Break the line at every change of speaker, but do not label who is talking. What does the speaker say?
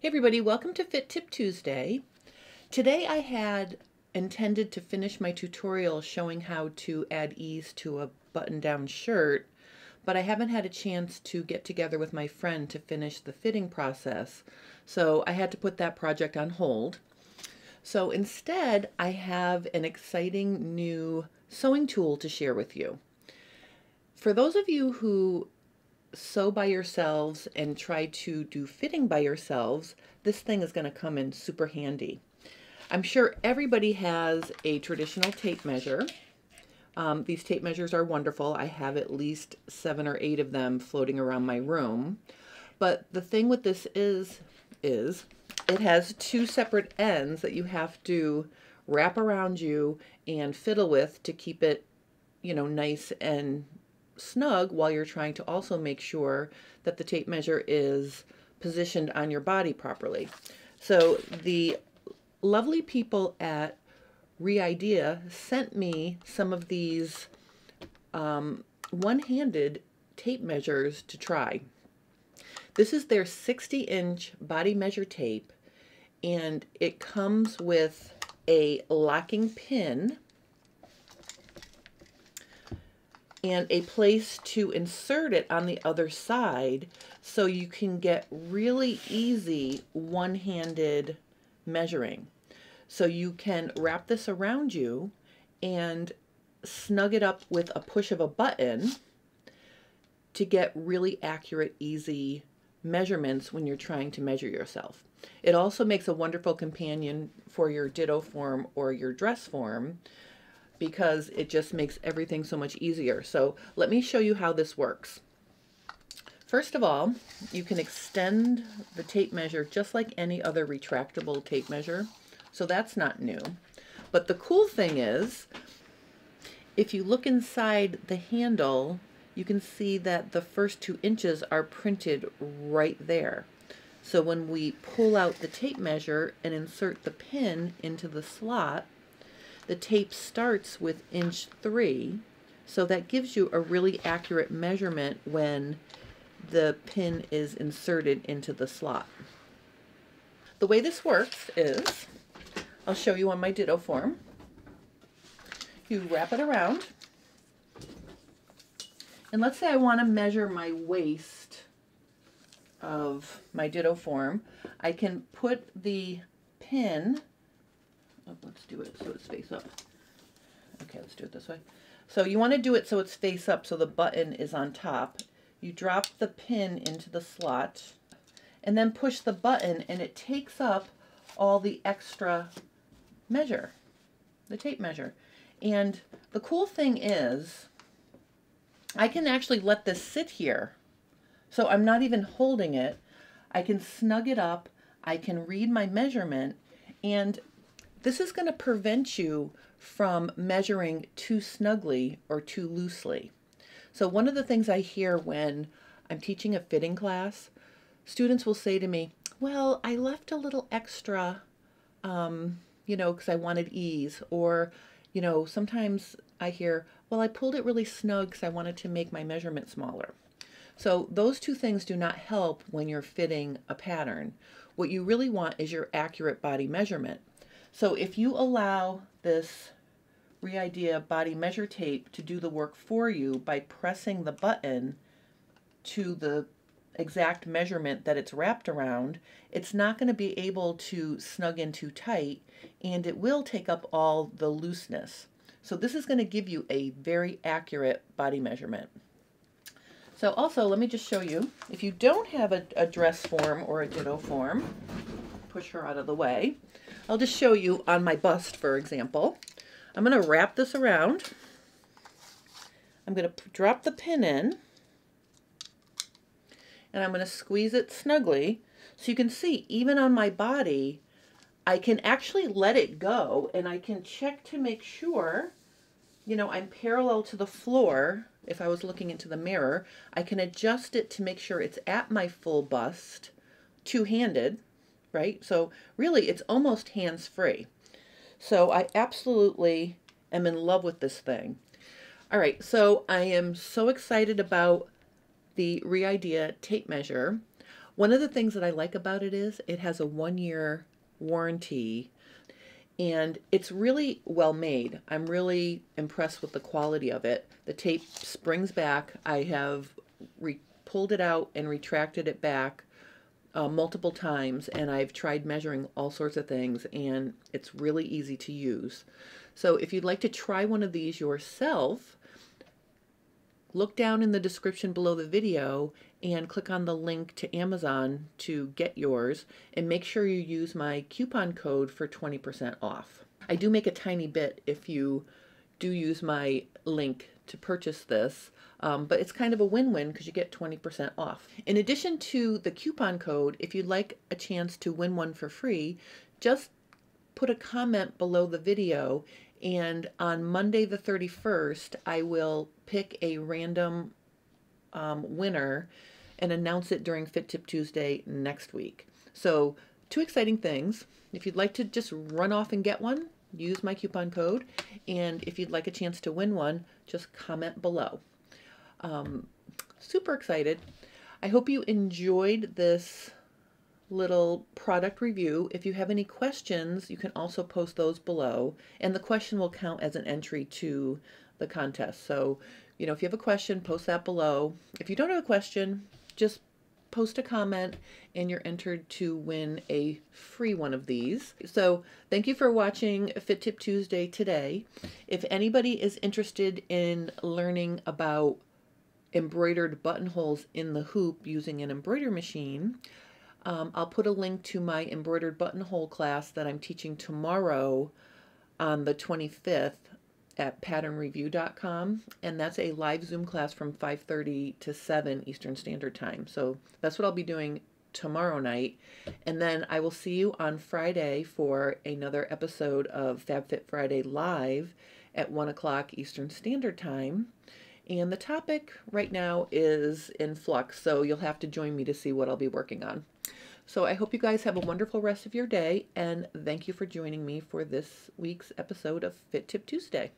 Hey everybody, welcome to Fit Tip Tuesday. Today I had intended to finish my tutorial showing how to add ease to a button-down shirt, but I haven't had a chance to get together with my friend to finish the fitting process, so I had to put that project on hold. So instead, I have an exciting new sewing tool to share with you. For those of you who sew by yourselves and try to do fitting by yourselves, this thing is going to come in super handy. I'm sure everybody has a traditional tape measure. These tape measures are wonderful. I have at least 7 or 8 of them floating around my room. But the thing with this is it has 2 separate ends that you have to wrap around you and fiddle with to keep it, nice and snug while you're trying to also make sure that the tape measure is positioned on your body properly. So the lovely people at Reidea sent me some of these one-handed tape measures to try. This is their 60-inch body measure tape, and it comes with a locking pin and a place to insert it on the other side so you can get really easy one-handed measuring. So you can wrap this around you and snug it up with a push of a button to get really accurate, easy measurements when you're trying to measure yourself. It also makes a wonderful companion for your ditto form or your dress form, because it just makes everything so much easier. So let me show you how this works. First of all, you can extend the tape measure just like any other retractable tape measure. So that's not new. But the cool thing is, if you look inside the handle, you can see that the first 2 inches are printed right there. So when we pull out the tape measure and insert the pin into the slot, the tape starts with 3 inches, so that gives you a really accurate measurement when the pin is inserted into the slot. The way this works is, I'll show you on my ditto form. You wrap it around, and let's say I want to measure my waist of my ditto form. I can put the pin, let's do it so it's face up. Okay, let's do it this way. So you want to do it so it's face up so the button is on top. You drop the pin into the slot and then push the button, and it takes up all the extra measure, the tape measure. And the cool thing is I can actually let this sit here. So I'm not even holding it. I can snug it up. I can read my measurement, and this is going to prevent you from measuring too snugly or too loosely. So one of the things I hear when I'm teaching a fitting class, students will say to me, well, I left a little extra, because I wanted ease. Or, sometimes I hear, well, I pulled it really snug because I wanted to make my measurement smaller. So those 2 things do not help when you're fitting a pattern. What you really want is your accurate body measurement. So if you allow this Reidea Body Measure Tape to do the work for you by pressing the button to the exact measurement that it's wrapped around, it's not going to be able to snug in too tight, and it will take up all the looseness. So this is going to give you a very accurate body measurement. So also, let me just show you, if you don't have a dress form or a ditto form, push her out of the way. I'll just show you on my bust, for example. I'm going to wrap this around. I'm going to drop the pin in, and I'm going to squeeze it snugly. So you can see, even on my body, I can actually let it go, and I can check to make sure, I'm parallel to the floor. If I was looking into the mirror, I can adjust it to make sure it's at my full bust, two-handed, right? So really, it's almost hands-free. So I absolutely am in love with this thing. All right, so I am so excited about the Reidea tape measure. One of the things that I like about it is it has a 1-year warranty, and it's really well made. I'm really impressed with the quality of it. The tape springs back. I have pulled it out and retracted it back multiple times, and I've tried measuring all sorts of things, and it's really easy to use. So if you'd like to try one of these yourself, look down in the description below the video and click on the link to Amazon to get yours, and make sure you use my coupon code for 20% off. I do make a tiny bit if you do use my link to purchase this, but it's kind of a win-win because you get 20% off. In addition to the coupon code, if you'd like a chance to win one for free, just put a comment below the video, and on Monday the 31st, I will pick a random winner and announce it during Fit Tip Tuesday next week. So 2 exciting things. If you'd like to just run off and get one, use my coupon code. And if you'd like a chance to win one, just comment below. Super excited. I hope you enjoyed this little product review. If you have any questions, you can also post those below, and the question will count as an entry to the contest. So, you know, if you have a question, post that below. If you don't have a question, just post a comment and you're entered to win a free one of these. So thank you for watching Fit Tip Tuesday today. If anybody is interested in learning about embroidered buttonholes in the hoop using an embroidery machine, I'll put a link to my embroidered buttonhole class that I'm teaching tomorrow on the 25th at patternreview.com, and that's a live Zoom class from 5:30 to 7 Eastern Standard Time. So that's what I'll be doing tomorrow night, and then I will see you on Friday for another episode of FabFit Friday Live at 1 o'clock Eastern Standard Time. And the topic right now is in flux, so you'll have to join me to see what I'll be working on. So I hope you guys have a wonderful rest of your day, and thank you for joining me for this week's episode of Fit Tip Tuesday.